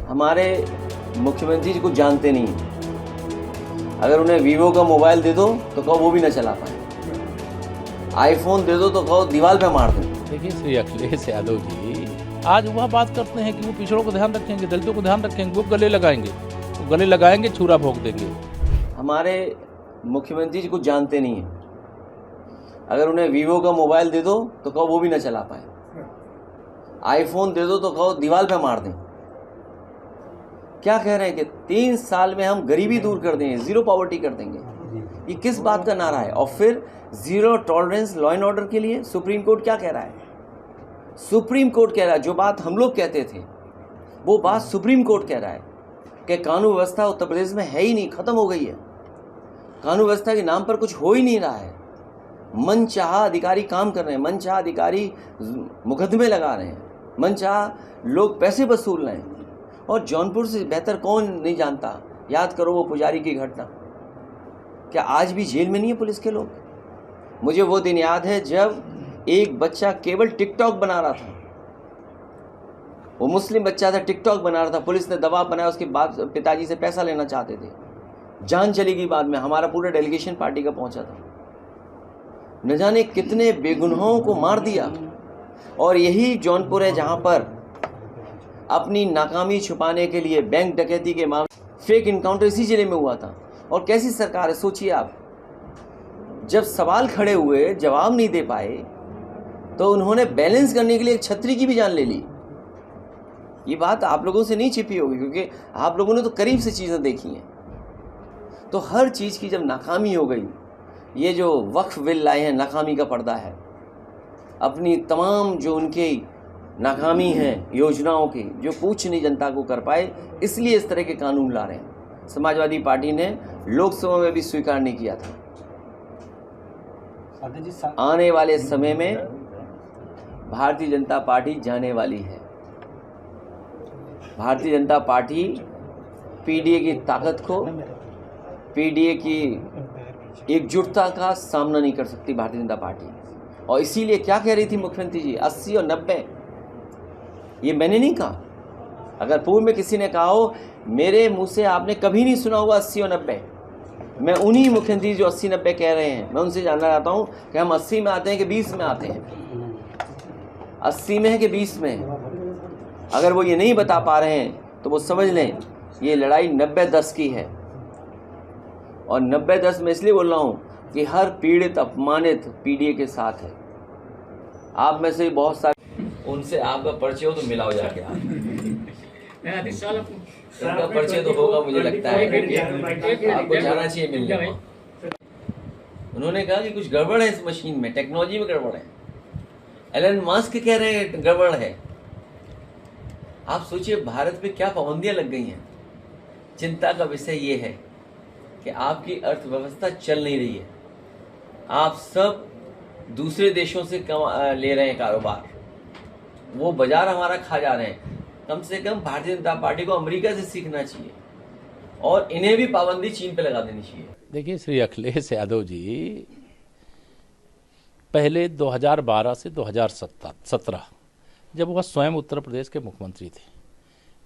हमारे मुख्यमंत्री जी को जानते नहीं हैं। अगर उन्हें वीवो का मोबाइल दे दो तो कहो वो भी ना चला पाए, आईफोन दे दो तो कहो दीवार पे मार दो। देखिए श्री अखिलेश यादव जी आज वह बात करते हैं कि वो पिछड़ों को ध्यान रखेंगे, दलितों को ध्यान रखेंगे, वो गले लगाएंगे छुरा भोंक देंगे। हमारे मुख्यमंत्री जी को जानते नहीं हैं। अगर उन्हें वीवो का मोबाइल दे दो तो कहो वो भी ना चला पाए, आईफोन दे दो तो कहो दीवार पे मार दें। क्या कह रहे हैं कि 3 साल में हम गरीबी दूर कर देंगे, जीरो पॉवर्टी कर देंगे। ये किस बात का नारा है? और फिर zero tolerance law and order के लिए सुप्रीम कोर्ट क्या कह रहा है? सुप्रीम कोर्ट कह रहा है जो बात हम लोग कहते थे वो बात सुप्रीम कोर्ट कह रहा है कि कानून व्यवस्था उत्तर प्रदेश में है ही नहीं, खत्म हो गई है। कानून व्यवस्था के नाम पर कुछ हो ही नहीं रहा है। मनचाहा अधिकारी काम कर रहे हैं, मनचाहा अधिकारी मुकदमे लगा रहे हैं, मनचाहा लोग पैसे वसूल रहे हैं। और जौनपुर से बेहतर कौन नहीं जानता, याद करो वो पुजारी की घटना। क्या आज भी जेल में नहीं है पुलिस के लोग? मुझे वो दिन याद है जब एक बच्चा केवल टिकटॉक बना रहा था, वो मुस्लिम बच्चा था, टिकटॉक बना रहा था, पुलिस ने दबाव बनाया, उसके बाद पिताजी से पैसा लेना चाहते थे, जान चली गई। बाद में हमारा पूरा डेलीगेशन पार्टी का पहुंचा था, न जाने कितने बेगुनाहों को मार दिया। और यही जौनपुर है जहां पर अपनी नाकामी छुपाने के लिए बैंक डकैती के मामले फेक इनकाउंटर इसी जिले में हुआ था। और कैसी सरकार है सोचिए आप, जब सवाल खड़े हुए जवाब नहीं दे पाए तो उन्होंने बैलेंस करने के लिए एक छतरी की भी जान ले ली। ये बात आप लोगों से नहीं छिपी होगी क्योंकि आप लोगों ने तो करीब से चीज़ें देखी हैं। तो हर चीज़ की जब नाकामी हो गई, ये जो वक्फ बिल लाए हैं नाकामी का पर्दा है। अपनी तमाम जो उनके नाकामी हैं योजनाओं की, जो पूछ नहीं जनता को कर पाए, इसलिए इस तरह के कानून ला रहे हैं। समाजवादी पार्टी ने लोकसभा में भी स्वीकार नहीं किया था। आने वाले समय में भारतीय जनता पार्टी जाने वाली है। भारतीय जनता पार्टी पीडीए की ताकत को, पीडीए की एकजुटता का सामना नहीं कर सकती भारतीय जनता पार्टी। और इसीलिए क्या कह रही थी मुख्यमंत्री जी, 80 और 90, ये मैंने नहीं कहा। अगर पूर्व में किसी ने कहा हो, मेरे मुंह से आपने कभी नहीं सुना होगा 80 और 90। मैं उन्हीं मुख्यमंत्री जो 80-90 कह रहे हैं, मैं उनसे जानना चाहता हूं कि हम 80 में आते हैं कि 20 में आते हैं, 80 में है कि 20 में। अगर वो ये नहीं बता पा रहे हैं तो वो समझ लें ये लड़ाई 90-10 की है। और 90-10 में इसलिए बोल रहा हूँ कि हर पीड़ित अपमानित पीडीए के साथ है। आप में से बहुत सारे, उनसे आपका परिचय हो तो मिलाओ जाके आप, उनका परिचय तो होगा मुझे लगता है, आपको जाना चाहिए मिलने में। उन्होंने कहा कि कुछ गड़बड़ है इस मशीन में, टेक्नोलॉजी में गड़बड़ है। एलन मस्क कह रहे हैं गड़बड़ है। आप सोचिए भारत पे क्या पाबंदियां लग गई हैं। चिंता का विषय ये है कि आपकी अर्थव्यवस्था चल नहीं रही है। आप सब दूसरे देशों से ले रहे हैं कारोबार, वो बाजार हमारा खा जा रहे हैं। कम से कम भारतीय जनता पार्टी को अमेरिका से सीखना चाहिए और इन्हें भी पाबंदी चीन पे लगा देनी चाहिए। देखिए श्री अखिलेश यादव जी पहले 2012 से 2017 जब वह स्वयं उत्तर प्रदेश के मुख्यमंत्री थे,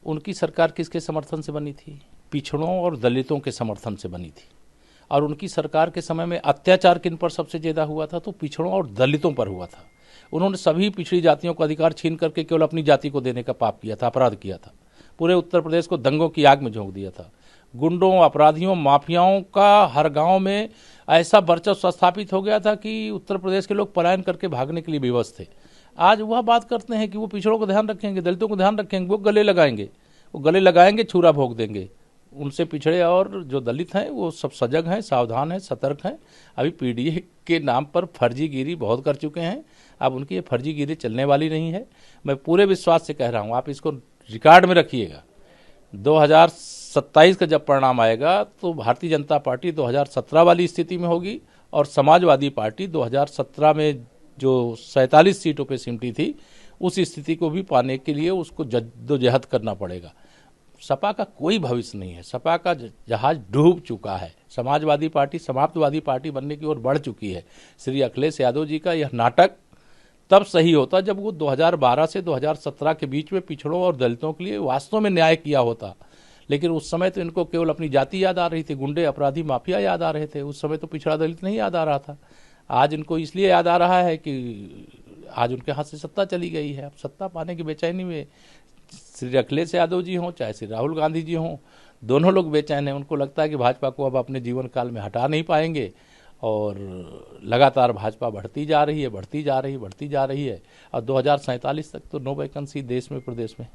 उनकी सरकार किसके समर्थन से बनी थी? पिछड़ों और दलितों के समर्थन से बनी थी। और उनकी सरकार के समय में अत्याचार किन पर सबसे ज़्यादा हुआ था? तो पिछड़ों और दलितों पर हुआ था। उन्होंने सभी पिछड़ी जातियों का अधिकार छीन करके केवल अपनी जाति को देने का पाप किया था, अपराध किया था। पूरे उत्तर प्रदेश को दंगों की आग में झोंक दिया था। गुंडों, अपराधियों, माफियाओं का हर गांव में ऐसा वर्चस्व स्थापित हो गया था कि उत्तर प्रदेश के लोग पलायन करके भागने के लिए विवश थे। आज वह बात करते हैं कि वो पिछड़ों को ध्यान रखेंगे, दलितों को ध्यान रखेंगे, वो गले लगाएंगे छुरा भोंक देंगे। उनसे पिछड़े और जो दलित हैं वो सब सजग हैं, सावधान हैं, सतर्क हैं। अभी पीडीए के नाम पर फर्जीगिरी बहुत कर चुके हैं। अब उनकी ये फर्जीगिरी चलने वाली नहीं है। मैं पूरे विश्वास से कह रहा हूँ, आप इसको रिकॉर्ड में रखिएगा। 2027 का जब परिणाम आएगा तो भारतीय जनता पार्टी 2017 वाली स्थिति में होगी और समाजवादी पार्टी 2017 में जो 47 सीटों पर सिमटी थी उस स्थिति को भी पाने के लिए उसको जद्दोजहद करना पड़ेगा। सपा का कोई भविष्य नहीं है। सपा का जहाज डूब चुका है। समाजवादी पार्टी समाप्तवादी पार्टी बनने की ओर बढ़ चुकी है। श्री अखिलेश यादव जी का यह नाटक तब सही होता जब वो 2012 से 2017 के बीच में पिछड़ों और दलितों के लिए वास्तव में न्याय किया होता। लेकिन उस समय तो इनको केवल अपनी जाति याद आ रही थी, गुंडे अपराधी माफिया याद आ रहे थे। उस समय तो पिछड़ा दलित नहीं याद आ रहा था। आज इनको इसलिए याद आ रहा है कि आज उनके हाथ से सत्ता चली गई है। अब सत्ता पाने की बेचैनी में श्री अखिलेश यादव जी हों चाहे श्री राहुल गांधी जी हों, दोनों लोग बेचैन हैं। उनको लगता है कि भाजपा को अब अपने जीवन काल में हटा नहीं पाएंगे और लगातार भाजपा बढ़ती जा रही है, बढ़ती जा रही है, बढ़ती जा रही है। और 2047 तक तो नो वैकेंसी देश में, प्रदेश में।